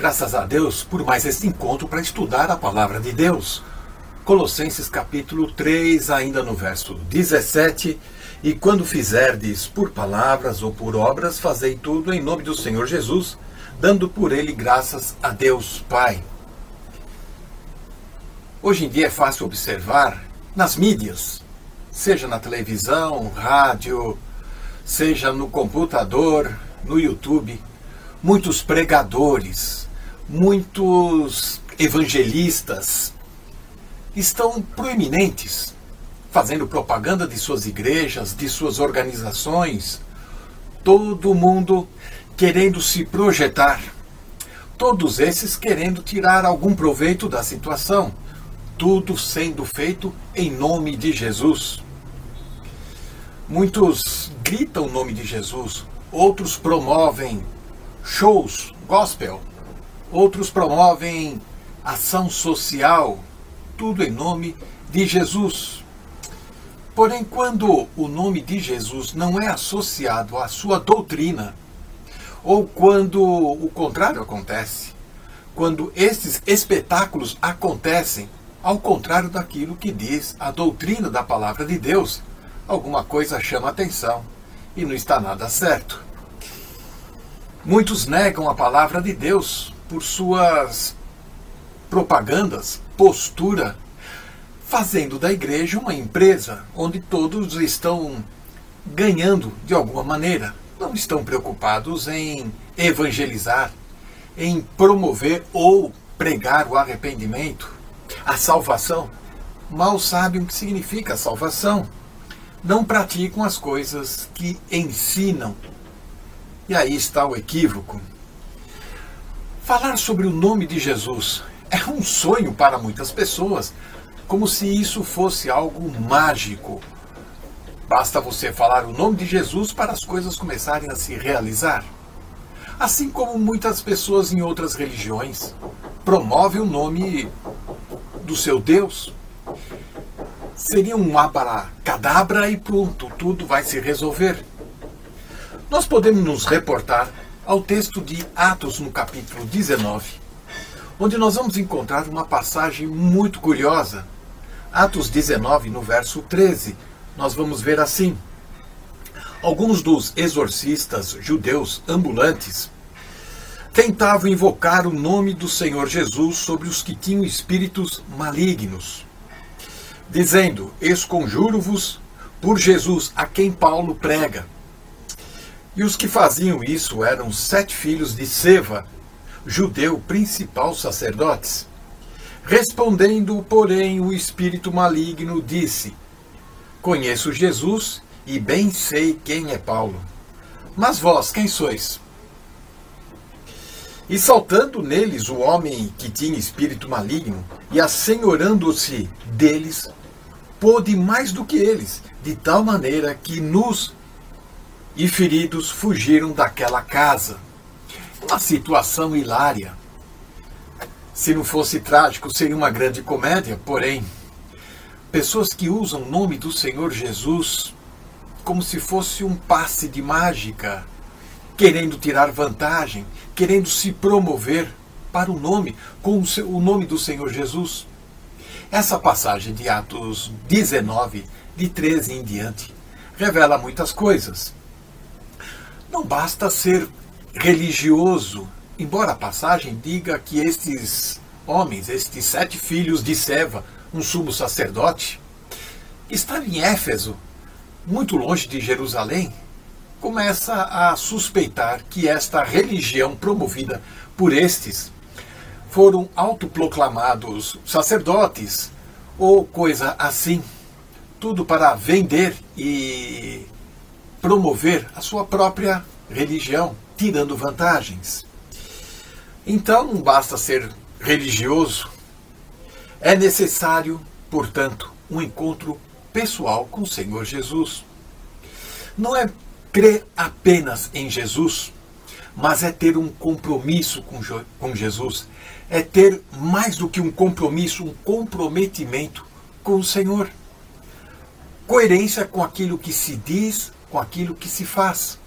Graças a Deus por mais este encontro para estudar a palavra de Deus. Colossenses capítulo 3, ainda no verso 17. E quando fizerdes por palavras ou por obras, fazei tudo em nome do Senhor Jesus, dando por ele graças a Deus Pai. Hoje em dia é fácil observar nas mídias, seja na televisão, rádio, seja no computador, no YouTube, muitos pregadores, muitos evangelistas estão proeminentes, fazendo propaganda de suas igrejas, de suas organizações, todo mundo querendo se projetar, todos esses querendo tirar algum proveito da situação, tudo sendo feito em nome de Jesus. Muitos gritam o nome de Jesus, outros promovem shows gospel, outros promovem ação social, tudo em nome de Jesus. Porém, quando o nome de Jesus não é associado à sua doutrina, ou quando o contrário acontece, quando esses espetáculos acontecem ao contrário daquilo que diz a doutrina da palavra de Deus, alguma coisa chama atenção e não está nada certo. Muitos negam a palavra de Deus por suas propagandas, postura, fazendo da igreja uma empresa onde todos estão ganhando de alguma maneira. Não estão preocupados em evangelizar, em promover ou pregar o arrependimento, a salvação. Mal sabem o que significa a salvação. Não praticam as coisas que ensinam. E aí está o equívoco. Falar sobre o nome de Jesus é um sonho para muitas pessoas, como se isso fosse algo mágico. Basta você falar o nome de Jesus para as coisas começarem a se realizar. Assim como muitas pessoas em outras religiões promovem o nome do seu Deus. Seria um abracadabra e pronto, tudo vai se resolver. Nós podemos nos reportar ao texto de Atos no capítulo 19, onde nós vamos encontrar uma passagem muito curiosa. Atos 19, no verso 13, nós vamos ver assim: alguns dos exorcistas judeus ambulantes tentavam invocar o nome do Senhor Jesus sobre os que tinham espíritos malignos, dizendo: esconjuro-vos por Jesus, a quem Paulo prega. E os que faziam isso eram 7 filhos de Seva, judeu principal sacerdotes. Respondendo, porém, o espírito maligno disse: conheço Jesus e bem sei quem é Paulo. Mas vós, quem sois? E saltando neles o homem que tinha espírito maligno, e assenhorando-se deles, pôde mais do que eles, de tal maneira que nus e feridos fugiram daquela casa. Uma situação hilária. Se não fosse trágico, seria uma grande comédia, porém, pessoas que usam o nome do Senhor Jesus como se fosse um passe de mágica, querendo tirar vantagem, querendo se promover para o nome, com o nome do Senhor Jesus. Essa passagem de Atos 19, de 13 em diante, revela muitas coisas. Não basta ser religioso, embora a passagem diga que estes homens, estes 7 filhos de Seva, um sumo sacerdote, que estava em Éfeso, muito longe de Jerusalém, começa a suspeitar que esta religião promovida por estes foram autoproclamados sacerdotes ou coisa assim, tudo para vender e promover a sua própria religião, tirando vantagens. Então não basta ser religioso, é necessário, portanto, um encontro pessoal com o Senhor Jesus. Não é crer apenas em Jesus, mas é ter um compromisso com Jesus, é ter mais do que um compromisso, um comprometimento com o Senhor. Coerência com aquilo que se diz, com aquilo que se faz.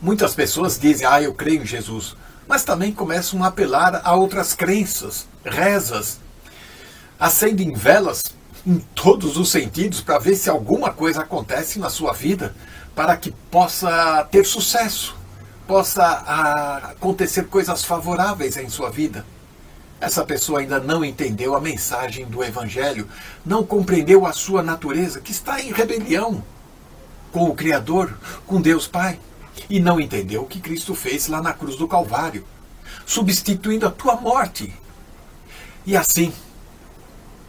Muitas pessoas dizem: eu creio em Jesus, mas também começam a apelar a outras crenças, rezas, acendem velas em todos os sentidos para ver se alguma coisa acontece na sua vida para que possa ter sucesso, possa acontecer coisas favoráveis em sua vida. Essa pessoa ainda não entendeu a mensagem do Evangelho, não compreendeu a sua natureza, que está em rebelião com o Criador, com Deus Pai, e não entendeu o que Cristo fez lá na cruz do Calvário, substituindo a tua morte. E assim,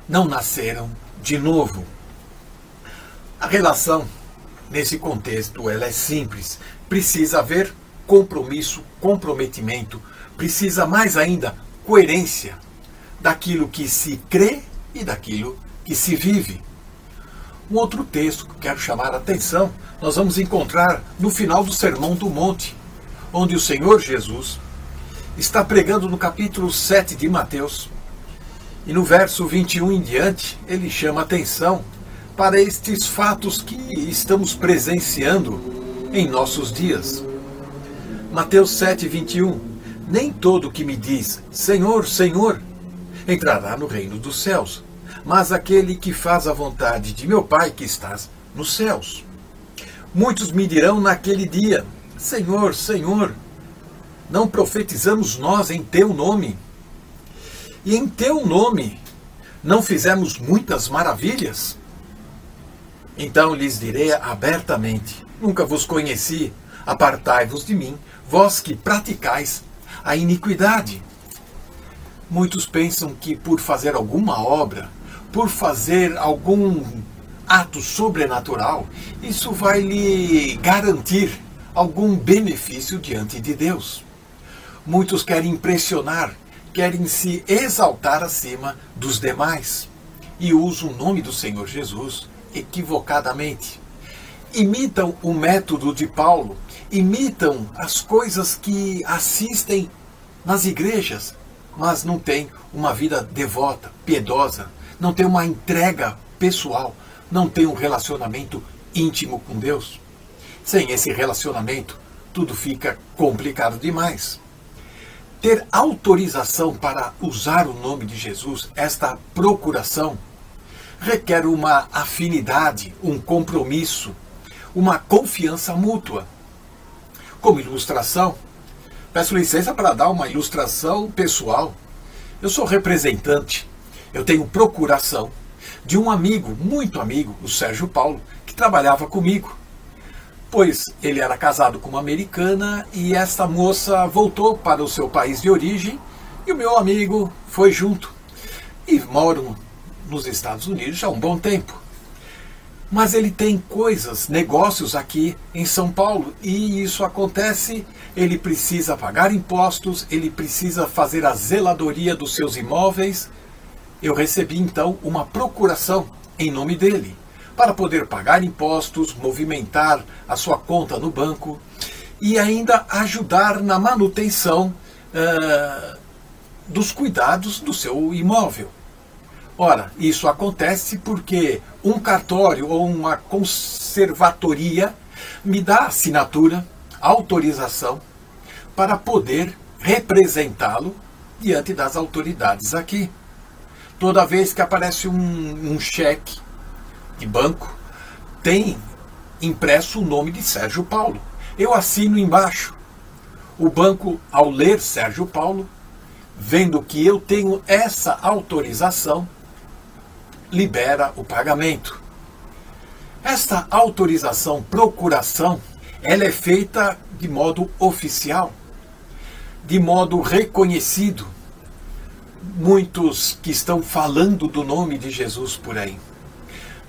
não nasceram de novo. A relação, nesse contexto, ela é simples. Precisa haver compromisso, comprometimento. Precisa mais ainda coerência daquilo que se crê e daquilo que se vive. Um outro texto que quero chamar a atenção, nós vamos encontrar no final do Sermão do Monte, onde o Senhor Jesus está pregando no capítulo 7 de Mateus. E no verso 21 em diante, ele chama atenção para estes fatos que estamos presenciando em nossos dias. Mateus 7, 21. Nem todo que me diz, Senhor, Senhor, entrará no reino dos céus, mas aquele que faz a vontade de meu Pai que estás nos céus. Muitos me dirão naquele dia, Senhor, Senhor, não profetizamos nós em teu nome? E em teu nome não fizemos muitas maravilhas? Então lhes direi abertamente, nunca vos conheci, apartai-vos de mim, vós que praticais a iniquidade. Muitos pensam que por fazer alguma obra, por fazer algum ato sobrenatural, isso vai lhe garantir algum benefício diante de Deus. Muitos querem impressionar, querem se exaltar acima dos demais e usam o nome do Senhor Jesus equivocadamente. Imitam o método de Paulo, imitam as coisas que assistem nas igrejas, mas não têm uma vida devota, piedosa, não têm uma entrega pessoal, não têm um relacionamento íntimo com Deus. Sem esse relacionamento, tudo fica complicado demais. Ter autorização para usar o nome de Jesus, esta procuração, requer uma afinidade, um compromisso, uma confiança mútua. Como ilustração, peço licença para dar uma ilustração pessoal. Eu sou representante, eu tenho procuração de um amigo, muito amigo, o Sérgio Paulo, que trabalhava comigo. Pois ele era casado com uma americana e esta moça voltou para o seu país de origem e o meu amigo foi junto. E moram nos Estados Unidos já há um bom tempo. Mas ele tem coisas, negócios aqui em São Paulo e isso acontece, ele precisa pagar impostos, ele precisa fazer a zeladoria dos seus imóveis. Eu recebi então uma procuração em nome dele, para poder pagar impostos, movimentar a sua conta no banco e ainda ajudar na manutenção dos cuidados do seu imóvel. Ora, isso acontece porque um cartório ou uma conservatoria me dá assinatura, autorização, para poder representá-lo diante das autoridades aqui. Toda vez que aparece um cheque de banco, tem impresso o nome de Sérgio Paulo. Eu assino embaixo. O banco, ao ler Sérgio Paulo, vendo que eu tenho essa autorização, libera o pagamento. Esta autorização, procuração, ela é feita de modo oficial, de modo reconhecido. Muitos que estão falando do nome de Jesus por aí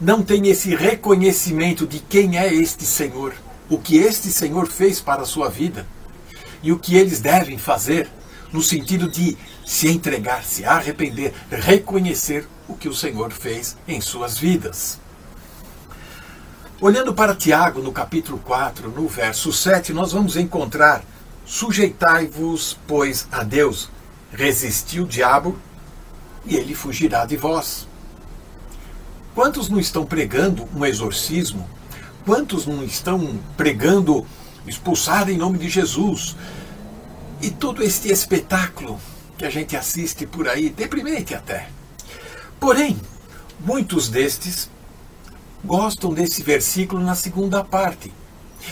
não têm esse reconhecimento de quem é este Senhor, o que este Senhor fez para a sua vida e o que eles devem fazer no sentido de se entregar, se arrepender, reconhecer o que o Senhor fez em suas vidas. Olhando para Tiago, no capítulo 4, no verso 7, nós vamos encontrar: sujeitai-vos, pois, a Deus, resisti o diabo, e ele fugirá de vós. Quantos não estão pregando um exorcismo? Quantos não estão pregando expulsar em nome de Jesus? E todo este espetáculo que a gente assiste por aí, deprimente até. Porém, muitos destes gostam desse versículo na segunda parte,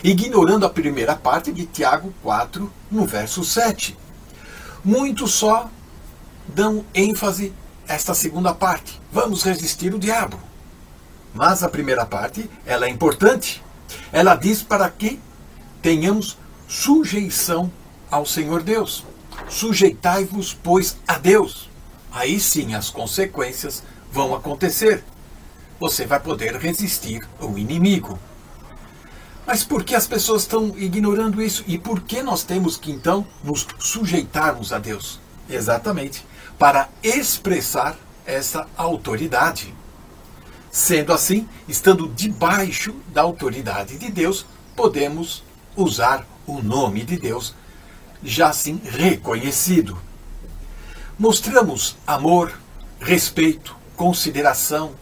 ignorando a primeira parte de Tiago 4, no verso 7. Muitos só dão ênfase a esta segunda parte. Vamos resistir o diabo. Mas a primeira parte, ela é importante. Ela diz para que tenhamos sujeição ao Senhor Deus. Sujeitai-vos, pois, a Deus. Aí sim as consequências vão acontecer. Você vai poder resistir ao inimigo. Mas por que as pessoas estão ignorando isso? E por que nós temos que, então, nos sujeitarmos a Deus? Exatamente, para expressar essa autoridade. Sendo assim, estando debaixo da autoridade de Deus, podemos usar o nome de Deus, já assim reconhecido. Mostramos amor, respeito, consideração,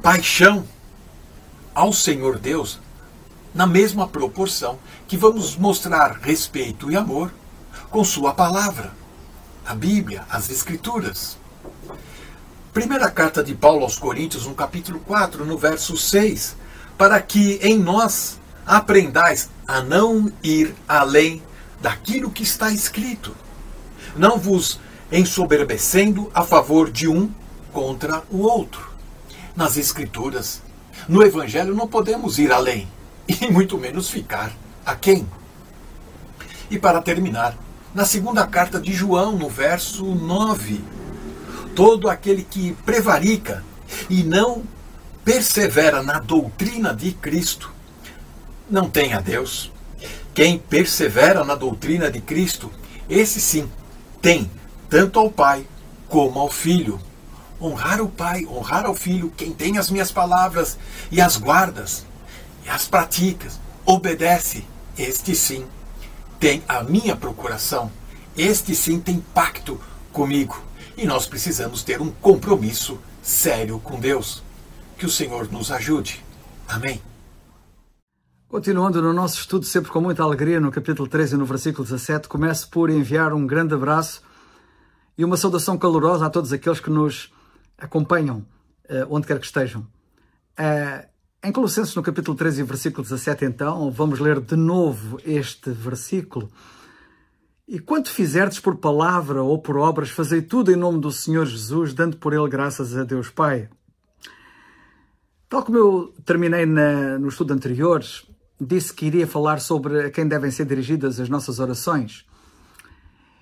paixão ao Senhor Deus na mesma proporção que vamos mostrar respeito e amor com sua palavra, a Bíblia, as Escrituras. Primeira carta de Paulo aos Coríntios, no capítulo 4, no verso 6, para que em nós aprendais a não ir além daquilo que está escrito, não vos ensoberbecendo a favor de um contra o outro. Nas Escrituras, no Evangelho, não podemos ir além, e muito menos ficar aquém. E para terminar, na segunda carta de João, no verso 9, todo aquele que prevarica e não persevera na doutrina de Cristo não tem a Deus. Quem persevera na doutrina de Cristo, esse sim tem tanto ao Pai como ao Filho. Honrar o Pai, honrar ao Filho, quem tem as minhas palavras e as guardas e as praticas, obedece, este sim tem a minha procuração, este sim tem pacto comigo. E nós precisamos ter um compromisso sério com Deus. Que o Senhor nos ajude. Amém. Continuando no nosso estudo, sempre com muita alegria, no capítulo 13 e no versículo 17, começo por enviar um grande abraço e uma saudação calorosa a todos aqueles que nos acompanham, onde quer que estejam. Em Colossenses, no capítulo 13 e versículo 17, então, vamos ler de novo este versículo. E quanto fizerdes por palavra ou por obras, fazei tudo em nome do Senhor Jesus, dando por ele graças a Deus Pai. Tal como eu terminei no estudo anterior, disse que iria falar sobre a quem devem ser dirigidas as nossas orações.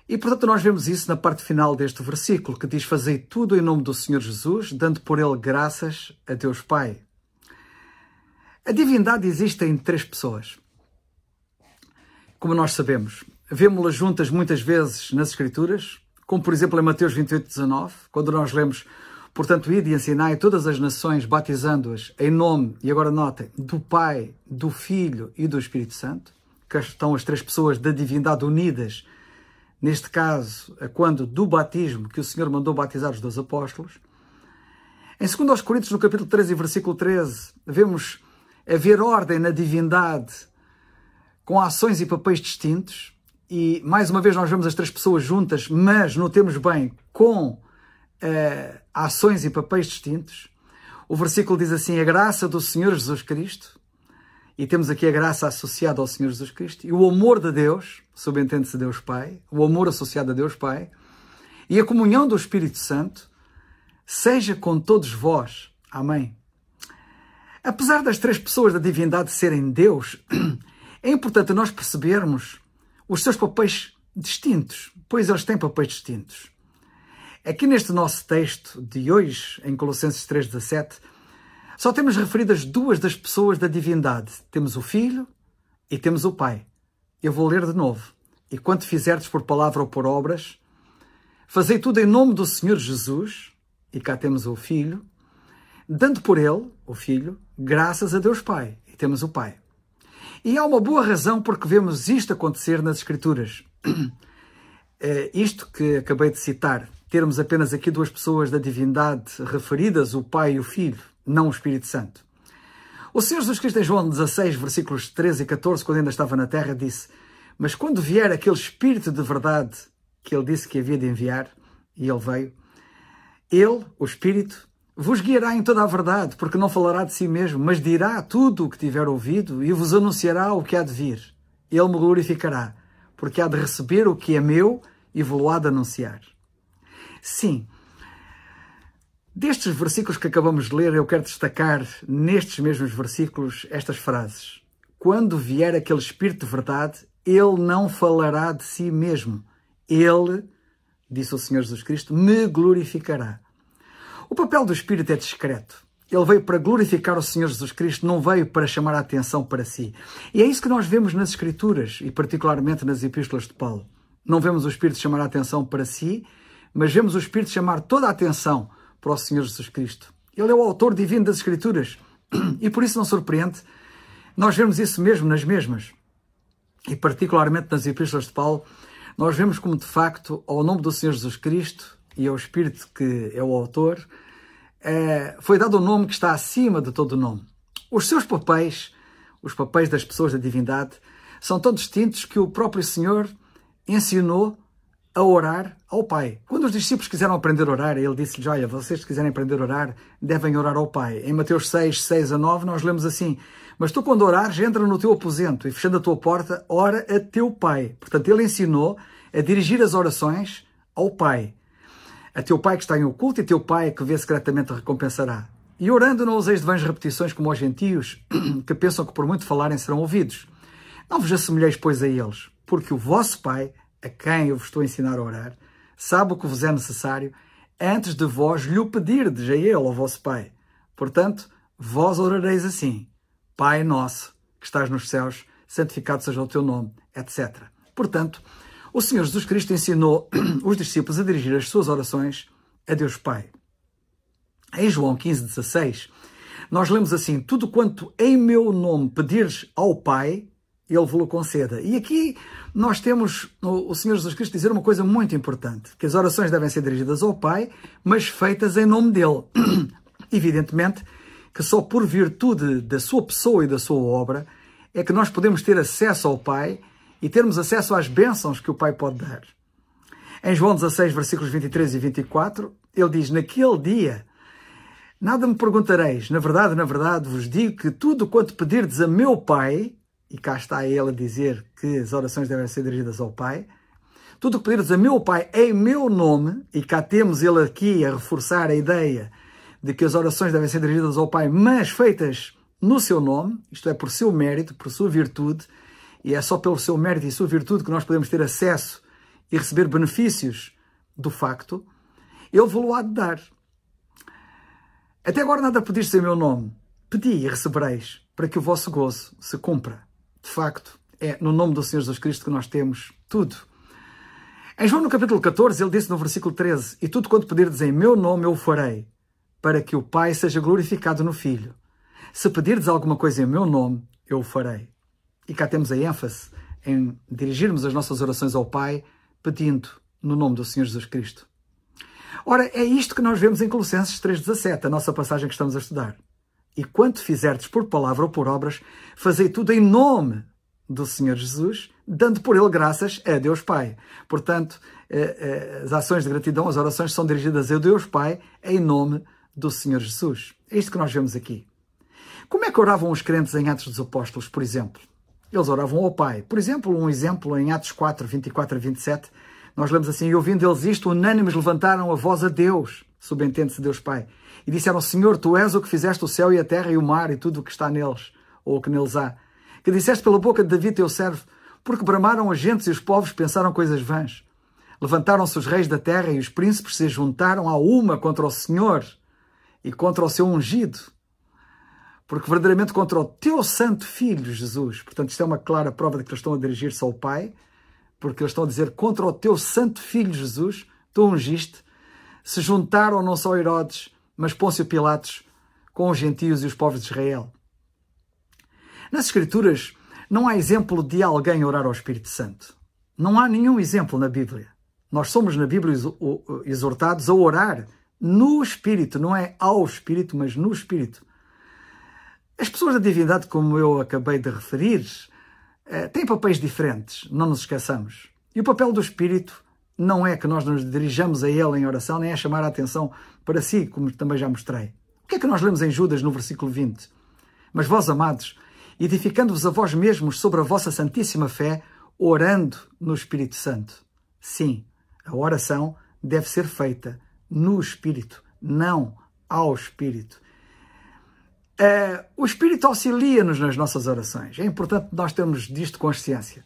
E, portanto, nós vemos isso na parte final deste versículo, que diz: fazei tudo em nome do Senhor Jesus, dando por ele graças a Deus Pai. A divindade existe em três pessoas. Como nós sabemos, vemos-las juntas muitas vezes nas Escrituras, como por exemplo em Mateus 28, 19, quando nós lemos: portanto, ide e ensinai todas as nações, batizando-as em nome, e agora notem, do Pai, do Filho e do Espírito Santo, que estão as três pessoas da divindade unidas, neste caso, quando do batismo que o Senhor mandou batizar os 12 apóstolos. Em 2 Coríntios, no capítulo 13 e versículo 13, vemos haver ordem na divindade com ações e papéis distintos, e mais uma vez nós vemos as três pessoas juntas, mas notemos bem, com ações e papéis distintos. O versículo diz assim: a graça do Senhor Jesus Cristo, e temos aqui a graça associada ao Senhor Jesus Cristo, e o amor de Deus, subentende-se Deus Pai, o amor associado a Deus Pai, e a comunhão do Espírito Santo, seja com todos vós. Amém. Apesar das três pessoas da divindade serem Deus, é importante nós percebermos os seus papéis distintos, pois eles têm papéis distintos. Aqui neste nosso texto de hoje, em Colossenses 3,17, só temos referidas duas das pessoas da divindade. Temos o Filho e temos o Pai. Eu vou ler de novo. E quanto fizerdes por palavra ou por obras, fazei tudo em nome do Senhor Jesus, e cá temos o Filho, dando por ele, o Filho, graças a Deus Pai, e temos o Pai. E há uma boa razão porque vemos isto acontecer nas Escrituras. Isto que acabei de citar, termos apenas aqui duas pessoas da divindade referidas, o Pai e o Filho, não o Espírito Santo. O Senhor Jesus Cristo, em João 16, versículos 13 e 14, quando ainda estava na terra, disse: Mas quando vier aquele Espírito de verdade que ele disse que havia de enviar, e ele veio, ele, o Espírito, vos guiará em toda a verdade, porque não falará de si mesmo, mas dirá tudo o que tiver ouvido e vos anunciará o que há de vir. Ele me glorificará, porque há de receber o que é meu e vou-lo há de anunciar. Sim, destes versículos que acabamos de ler, eu quero destacar nestes mesmos versículos estas frases. Quando vier aquele Espírito de verdade, ele não falará de si mesmo. Ele, disse o Senhor Jesus Cristo, me glorificará. O papel do Espírito é discreto. Ele veio para glorificar o Senhor Jesus Cristo, não veio para chamar a atenção para si. E é isso que nós vemos nas Escrituras, e particularmente nas Epístolas de Paulo. Não vemos o Espírito chamar a atenção para si, mas vemos o Espírito chamar toda a atenção para o Senhor Jesus Cristo. Ele é o autor divino das Escrituras. E por isso não surpreende nós vemos isso mesmo nas mesmas. E particularmente nas Epístolas de Paulo, nós vemos como de facto, ao nome do Senhor Jesus Cristo e ao Espírito que é o autor, foi dado um nome que está acima de todo o nome. Os seus papéis, os papéis das pessoas da divindade, são tão distintos que o próprio Senhor ensinou a orar ao Pai. Quando os discípulos quiseram aprender a orar, ele disse-lhes, olha, vocês que quiserem aprender a orar, devem orar ao Pai. Em Mateus 6, 6 a 9, nós lemos assim, mas tu quando orares, entra no teu aposento e fechando a tua porta, ora a teu Pai. Portanto, ele ensinou a dirigir as orações ao Pai. A teu Pai que está em oculto e teu Pai que vê secretamente te recompensará. E orando não useis de vãs repetições como aos gentios, que pensam que por muito falarem serão ouvidos. Não vos assemelheis, pois, a eles, porque o vosso Pai, a quem eu vos estou a ensinar a orar, sabe o que vos é necessário, antes de vós lhe o pedirdes a ele, ao vosso Pai. Portanto, vós orareis assim, Pai nosso, que estás nos céus, santificado seja o teu nome, etc. Portanto, o Senhor Jesus Cristo ensinou os discípulos a dirigir as suas orações a Deus Pai. Em João 15,16, nós lemos assim, tudo quanto em meu nome pedires ao Pai, ele vos conceda. E aqui nós temos o Senhor Jesus Cristo dizer uma coisa muito importante, que as orações devem ser dirigidas ao Pai, mas feitas em nome dele. Evidentemente que só por virtude da sua pessoa e da sua obra é que nós podemos ter acesso ao Pai e termos acesso às bênçãos que o Pai pode dar. Em João 16, versículos 23 e 24, ele diz, naquele dia, nada me perguntareis, na verdade vos digo que tudo quanto pedirdes a meu Pai, e cá está ele a dizer que as orações devem ser dirigidas ao Pai, tudo o que pedirdes a meu Pai em meu nome, e cá temos ele aqui a reforçar a ideia de que as orações devem ser dirigidas ao Pai, mas feitas no seu nome, isto é, por seu mérito, por sua virtude, e é só pelo seu mérito e sua virtude que nós podemos ter acesso e receber benefícios do facto, ele vos há de dar. Até agora nada pediste em meu nome, pedi e recebereis, para que o vosso gozo se cumpra. De facto, é no nome do Senhor Jesus Cristo que nós temos tudo. Em João, no capítulo 14, ele disse no versículo 13, e tudo quanto pedirdes em meu nome eu o farei, para que o Pai seja glorificado no Filho. Se pedirdes alguma coisa em meu nome, eu o farei. E cá temos a ênfase em dirigirmos as nossas orações ao Pai, pedindo no nome do Senhor Jesus Cristo. Ora, é isto que nós vemos em Colossenses 3,17, a nossa passagem que estamos a estudar. E quanto fizerdes por palavra ou por obras, fazei tudo em nome do Senhor Jesus, dando por ele graças a Deus Pai. Portanto, as ações de gratidão, as orações são dirigidas a Deus Pai em nome do Senhor Jesus. É isto que nós vemos aqui. Como é que oravam os crentes em Atos dos Apóstolos, por exemplo? Eles oravam ao Pai. Por exemplo, um exemplo em Atos 4, 24 a 27, nós lemos assim, e ouvindo eles isto, unânimes levantaram a voz a Deus, subentende-se Deus Pai, e disseram, Senhor, Tu és o que fizeste o céu e a terra e o mar e tudo o que está neles, ou o que neles há. Que disseste pela boca de Davi, teu servo, porque bramaram as gentes e os povos pensaram coisas vãs. Levantaram-se os reis da terra e os príncipes se juntaram a uma contra o Senhor e contra o seu ungido, porque verdadeiramente contra o teu santo Filho, Jesus. Portanto, isto é uma clara prova de que eles estão a dirigir-se ao Pai, porque eles estão a dizer, contra o teu santo Filho, Jesus, tu ungiste, se juntaram não só Herodes, mas Pôncio Pilatos, com os gentios e os povos de Israel. Nas Escrituras, não há exemplo de alguém orar ao Espírito Santo. Não há nenhum exemplo na Bíblia. Nós somos, na Bíblia, exortados a orar no Espírito, não é ao Espírito, mas no Espírito. As pessoas da divindade, como eu acabei de referir, têm papéis diferentes, não nos esqueçamos. E o papel do Espírito não é que nós nos dirijamos a Ele em oração, nem é chamar a atenção para si, como também já mostrei. O que é que nós lemos em Judas no versículo 20? Mas vós, amados, edificando-vos a vós mesmos sobre a vossa santíssima fé, orando no Espírito Santo. Sim, a oração deve ser feita no Espírito, não ao Espírito. O Espírito auxilia-nos nas nossas orações. É importante nós termos disto consciência.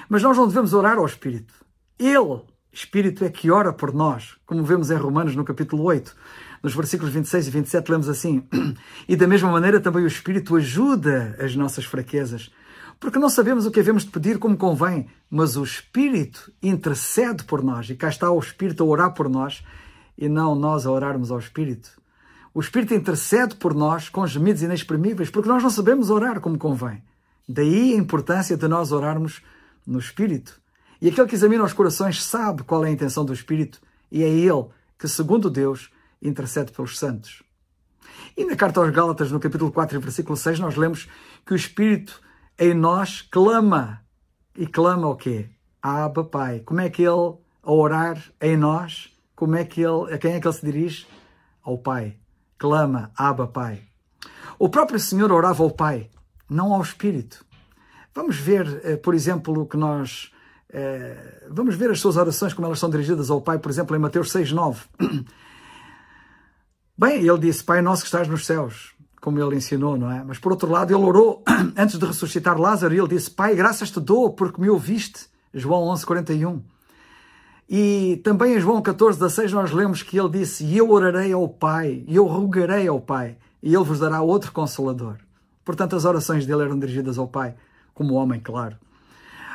Mas nós não devemos orar ao Espírito. Ele, Espírito, é que ora por nós, como vemos em Romanos no capítulo 8. Nos versículos 26 e 27 lemos assim: E da mesma maneira também o Espírito ajuda as nossas fraquezas, porque não sabemos o que havemos de pedir como convém, mas o Espírito intercede por nós. E cá está o Espírito a orar por nós, e não nós a orarmos ao Espírito. O Espírito intercede por nós com gemidos inexprimíveis, porque nós não sabemos orar como convém. Daí a importância de nós orarmos no Espírito. E aquele que examina os corações sabe qual é a intenção do Espírito, e é Ele que, segundo Deus, intercede pelos santos. E na carta aos Gálatas, no capítulo 4, versículo 6, nós lemos que o Espírito em nós clama. E clama o quê? Abba, Pai. Como é que Ele, ao orar em nós, a quem é que Ele se dirige? Ao Pai. Clama, Abba, Pai. O próprio Senhor orava ao Pai, não ao Espírito. Vamos ver, por exemplo, que nós... vamos ver as suas orações, como elas são dirigidas ao Pai, por exemplo, em Mateus 6:9. Bem, ele disse, Pai nosso que estás nos céus, como ele ensinou, não é? Mas por outro lado, ele orou antes de ressuscitar Lázaro, e ele disse, Pai, graças te dou porque me ouviste. João 11:41. E também em João 14:16 nós lemos que ele disse, e eu orarei ao Pai, e eu rogarei ao Pai, e ele vos dará outro Consolador. Portanto, as orações dele eram dirigidas ao Pai, como homem, claro.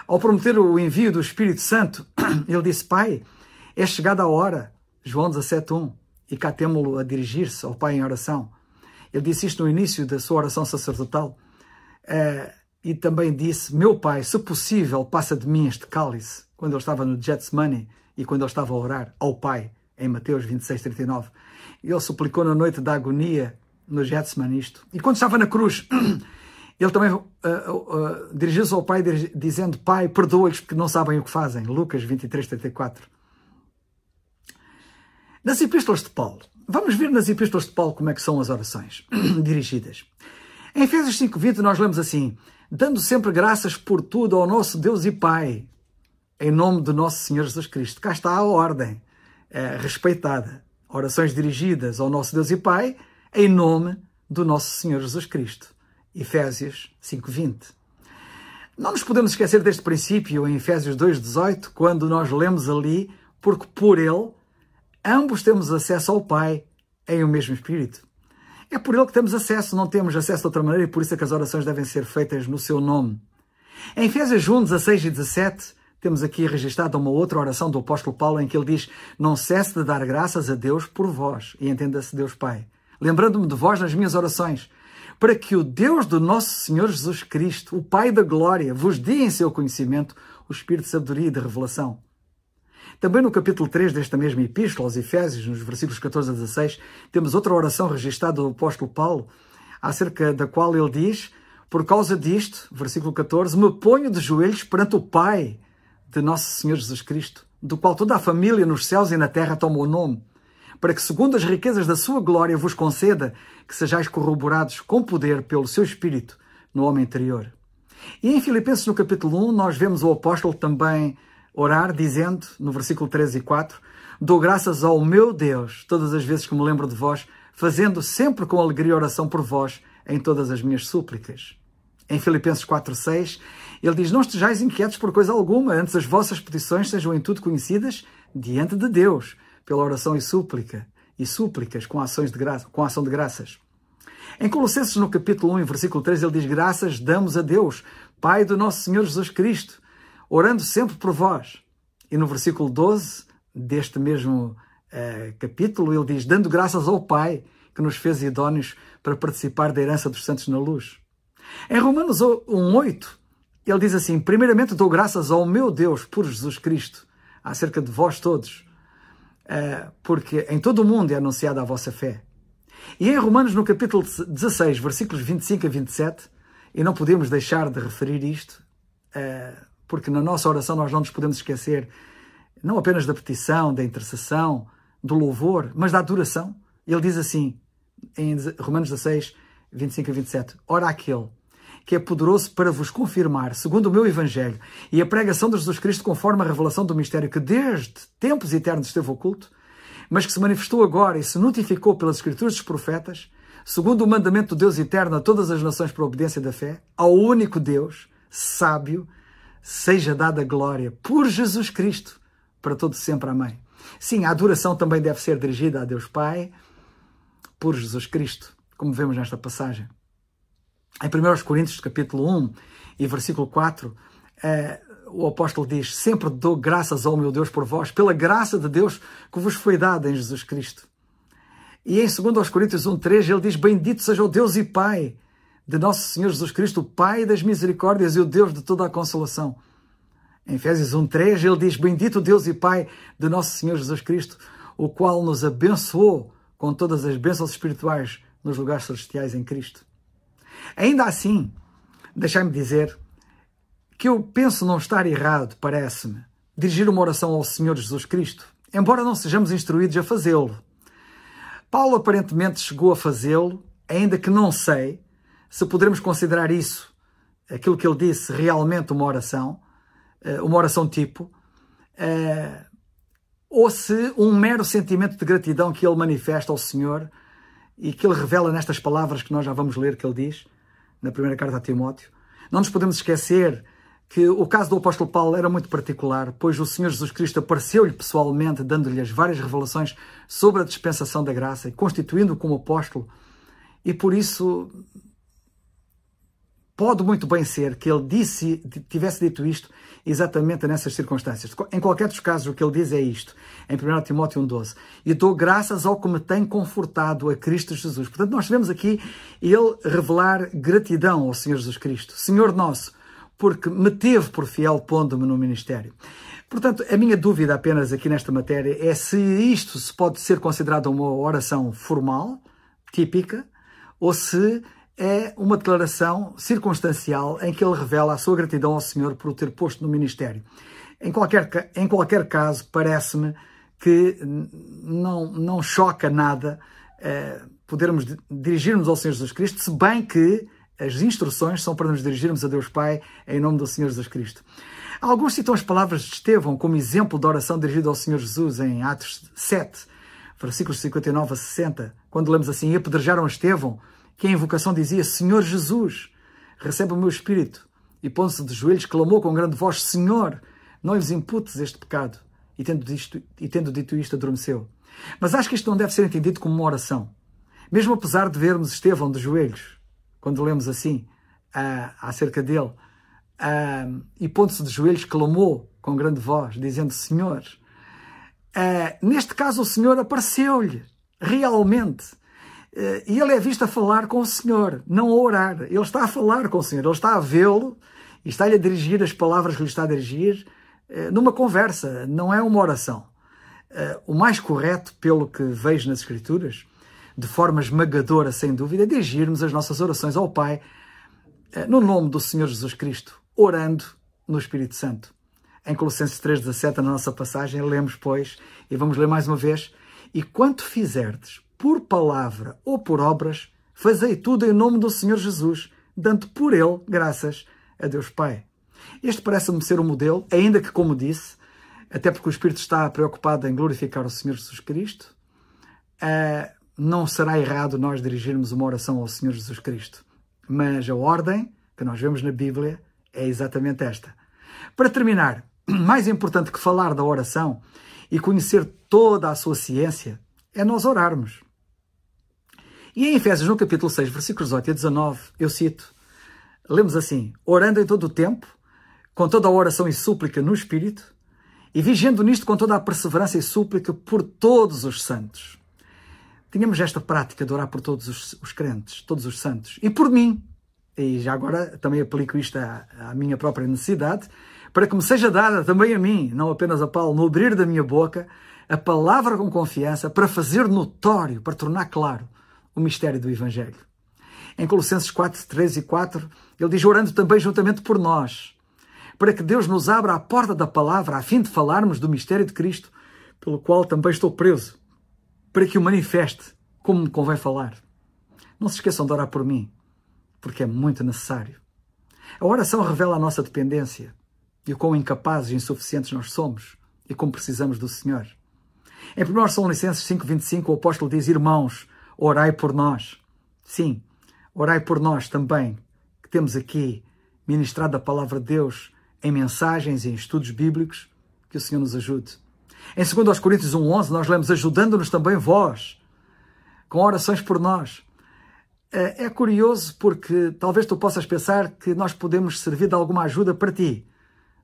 Ao prometer o envio do Espírito Santo, ele disse, Pai, é chegada a hora, João 17:1, e cá temo-lo a dirigir-se ao Pai em oração. Ele disse isto no início da sua oração sacerdotal, e também disse, meu Pai, se possível, passa de mim este cálice, quando ele estava no Getsemane e quando ele estava a orar ao Pai, em Mateus 26:39. Ele suplicou na noite da agonia no Getsemane isto. E quando estava na cruz, ele também dirigiu-se ao Pai dizendo, Pai, perdoa-lhes porque não sabem o que fazem. Lucas 23:34. Nas epístolas de Paulo, vamos ver nas epístolas de Paulo como é que são as orações dirigidas. Em Efésios 5:20 nós lemos assim, dando sempre graças por tudo ao nosso Deus e Pai, em nome do nosso Senhor Jesus Cristo. Cá está a ordem respeitada. Orações dirigidas ao nosso Deus e Pai, em nome do nosso Senhor Jesus Cristo. Efésios 5:20. Não nos podemos esquecer deste princípio em Efésios 2:18, quando nós lemos ali, porque por Ele, ambos temos acesso ao Pai em o mesmo Espírito. É por Ele que temos acesso, não temos acesso de outra maneira, e por isso é que as orações devem ser feitas no seu nome. Em Efésios 1:16 e 17, temos aqui registrada uma outra oração do apóstolo Paulo, em que ele diz, não cesse de dar graças a Deus por vós, e entenda-se Deus Pai, lembrando-me de vós nas minhas orações, para que o Deus do nosso Senhor Jesus Cristo, o Pai da glória, vos dê em seu conhecimento o espírito de sabedoria e de revelação. Também no capítulo 3 desta mesma epístola, aos Efésios, nos versículos 14 a 16, temos outra oração registrada do apóstolo Paulo, acerca da qual ele diz, por causa disto, versículo 14, me ponho de joelhos perante o Pai de nosso Senhor Jesus Cristo, do qual toda a família nos céus e na terra toma o nome, para que, segundo as riquezas da sua glória, vos conceda que sejais corroborados com poder pelo seu Espírito no homem interior. E em Filipenses, no capítulo 1, nós vemos o apóstolo também orar, dizendo, no versículo 13 e 4, dou graças ao meu Deus, todas as vezes que me lembro de vós, fazendo sempre com alegria oração por vós em todas as minhas súplicas. Em Filipenses 4:6, ele diz, não estejais inquietos por coisa alguma, antes as vossas petições sejam em tudo conhecidas diante de Deus, pela oração e súplicas com ação de graças. Em Colossenses, no capítulo 1, versículo 3, ele diz, graças damos a Deus, Pai do nosso Senhor Jesus Cristo, orando sempre por vós. E no versículo 12 deste mesmo capítulo, ele diz, dando graças ao Pai, que nos fez idóneos para participar da herança dos santos na luz. Em Romanos 1:8, ele diz assim, primeiramente dou graças ao meu Deus por Jesus Cristo, acerca de vós todos, porque em todo o mundo é anunciada a vossa fé. E em Romanos, no capítulo 16, versículos 25 a 27, e não podemos deixar de referir isto, porque na nossa oração nós não nos podemos esquecer não apenas da petição, da intercessão, do louvor, mas da adoração. Ele diz assim, em Romanos 16, 25 e 27, ora aquele que é poderoso para vos confirmar, segundo o meu Evangelho, e a pregação de Jesus Cristo conforme a revelação do mistério que desde tempos eternos esteve oculto, mas que se manifestou agora e se notificou pelas Escrituras dos profetas, segundo o mandamento do Deus eterno a todas as nações por obediência da fé, ao único Deus, sábio, seja dada glória por Jesus Cristo, para todo sempre. Amém. Sim, a adoração também deve ser dirigida a Deus Pai, por Jesus Cristo, como vemos nesta passagem. Em 1 Coríntios, capítulo 1 e versículo 4, o apóstolo diz, sempre dou graças ao meu Deus por vós, pela graça de Deus que vos foi dada em Jesus Cristo. E em 2 Coríntios 1:3, ele diz, bendito seja o Deus e Pai de nosso Senhor Jesus Cristo, o Pai das misericórdias e o Deus de toda a consolação. Em Efésios 1:3, ele diz, bendito Deus e Pai de nosso Senhor Jesus Cristo, o qual nos abençoou com todas as bênçãos espirituais nos lugares celestiais em Cristo. Ainda assim, deixai-me dizer que eu penso não estar errado, parece-me, dirigir uma oração ao Senhor Jesus Cristo, embora não sejamos instruídos a fazê-lo. Paulo aparentemente chegou a fazê-lo, ainda que não sei se poderemos considerar isso, aquilo que ele disse, realmente uma oração tipo, ou se um mero sentimento de gratidão que ele manifesta ao Senhor e que ele revela nestas palavras que nós já vamos ler, que ele diz na primeira carta a Timóteo. Não nos podemos esquecer que o caso do apóstolo Paulo era muito particular, pois o Senhor Jesus Cristo apareceu-lhe pessoalmente, dando-lhe as várias revelações sobre a dispensação da graça e constituindo-o como apóstolo, e por isso pode muito bem ser que ele tivesse dito isto exatamente nessas circunstâncias. Em qualquer dos casos, o que ele diz é isto, em 1 Timóteo 1:12. E dou graças ao que me tem confortado, a Cristo Jesus. Portanto, nós vemos aqui ele revelar gratidão ao Senhor Jesus Cristo. Senhor nosso, porque me teve por fiel pondo-me no ministério. Portanto, a minha dúvida apenas aqui nesta matéria é se isto se pode ser considerado uma oração formal, típica, ou se é uma declaração circunstancial em que ele revela a sua gratidão ao Senhor por o ter posto no ministério. Em qualquer caso, parece-me que não choca nada podermos dirigir-nos ao Senhor Jesus Cristo, se bem que as instruções são para nos dirigirmos a Deus Pai em nome do Senhor Jesus Cristo. Alguns citam as palavras de Estevão como exemplo de oração dirigida ao Senhor Jesus em Atos 7, versículos 59 a 60, quando lemos assim, e apedrejaram Estevão, que em invocação dizia, Senhor Jesus, recebe o meu espírito. E pondo-se de joelhos, clamou com grande voz, Senhor, não lhes imputes este pecado. E tendo dito isto, adormeceu. Mas acho que isto não deve ser entendido como uma oração. Mesmo apesar de vermos Estevão de joelhos, quando lemos assim, acerca dele, e pondo-se de joelhos, clamou com grande voz, dizendo, Senhor. Neste caso, o Senhor apareceu-lhe, realmente. E ele é visto a falar com o Senhor, não a orar. Ele está a falar com o Senhor, ele está a vê-lo e está-lhe a dirigir as palavras que lhe está a dirigir numa conversa, não é uma oração. O mais correto, pelo que vejo nas Escrituras, de forma esmagadora, sem dúvida, é dirigirmos as nossas orações ao Pai no nome do Senhor Jesus Cristo, orando no Espírito Santo. Em Colossenses 3,17, na nossa passagem, lemos, pois, e vamos ler mais uma vez, e quanto fizerdes, por palavra ou por obras, fazei tudo em nome do Senhor Jesus, dando por ele graças a Deus Pai. Este parece-me ser um modelo, ainda que, como disse, até porque o Espírito está preocupado em glorificar o Senhor Jesus Cristo, não será errado nós dirigirmos uma oração ao Senhor Jesus Cristo. Mas a ordem que nós vemos na Bíblia é exatamente esta. Para terminar, mais importante que falar da oração e conhecer toda a sua ciência, é nós orarmos. E em Efésios, no capítulo 6, versículos 18 e 19, eu cito, lemos assim, orando em todo o tempo, com toda a oração e súplica no Espírito, e vigiando nisto com toda a perseverança e súplica por todos os santos. Tínhamos esta prática de orar por todos os crentes, todos os santos, e por mim, e já agora também aplico isto à minha própria necessidade, para que me seja dada também a mim, não apenas a Paulo, no abrir da minha boca, a palavra com confiança para fazer notório, para tornar claro o mistério do Evangelho. Em Colossenses 4, 3 e 4, ele diz, orando também juntamente por nós, para que Deus nos abra a porta da palavra, a fim de falarmos do mistério de Cristo, pelo qual também estou preso, para que o manifeste como me convém falar. Não se esqueçam de orar por mim, porque é muito necessário. A oração revela a nossa dependência e o quão incapazes e insuficientes nós somos e como precisamos do Senhor. Em 1 Tessalonicenses 5,25, o apóstolo diz: irmãos, orai por nós. Sim, orai por nós também, que temos aqui ministrado a palavra de Deus em mensagens e em estudos bíblicos, que o Senhor nos ajude. Em 2 Coríntios 1,11, nós lemos: ajudando-nos também vós, com orações por nós. É curioso porque talvez tu possas pensar que nós podemos servir de alguma ajuda para ti,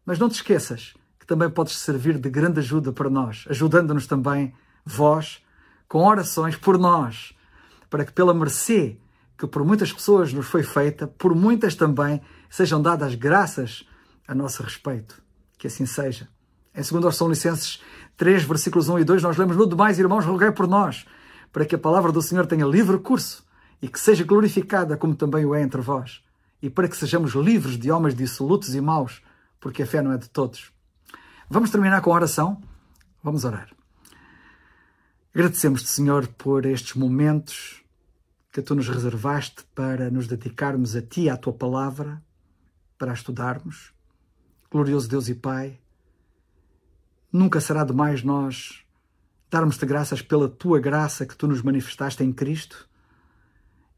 mas não te esqueças que também podes servir de grande ajuda para nós, ajudando-nos também vós, com orações por nós, para que pela mercê que por muitas pessoas nos foi feita, por muitas também sejam dadas graças a nosso respeito. Que assim seja. Em 2 Tessalonicenses 3, versículos 1 e 2, nós lemos: no demais, irmãos, rogai por nós, para que a palavra do Senhor tenha livre curso e que seja glorificada como também o é entre vós, e para que sejamos livres de homens dissolutos e maus, porque a fé não é de todos. Vamos terminar com a oração? Vamos orar. Agradecemos-te, Senhor, por estes momentos que tu nos reservaste para nos dedicarmos a ti, à tua palavra, para a estudarmos. Glorioso Deus e Pai, nunca será demais nós darmos-te graças pela tua graça que tu nos manifestaste em Cristo,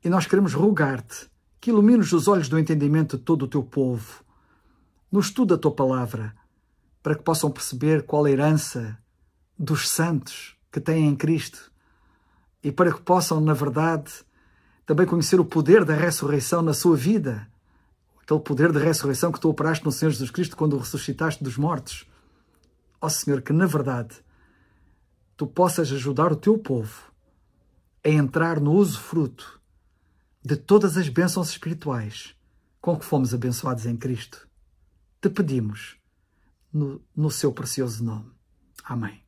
e nós queremos rogar-te que ilumines os olhos do entendimento de todo o teu povo, no estudo da tua palavra, para que possam perceber qual a herança dos santos que têm em Cristo e para que possam, na verdade, também conhecer o poder da ressurreição na sua vida, aquele poder de ressurreição que tu operaste no Senhor Jesus Cristo quando o ressuscitaste dos mortos. Ó Senhor, que na verdade tu possas ajudar o teu povo a entrar no usufruto de todas as bênçãos espirituais com que fomos abençoados em Cristo. Te pedimos no seu precioso nome. Amém.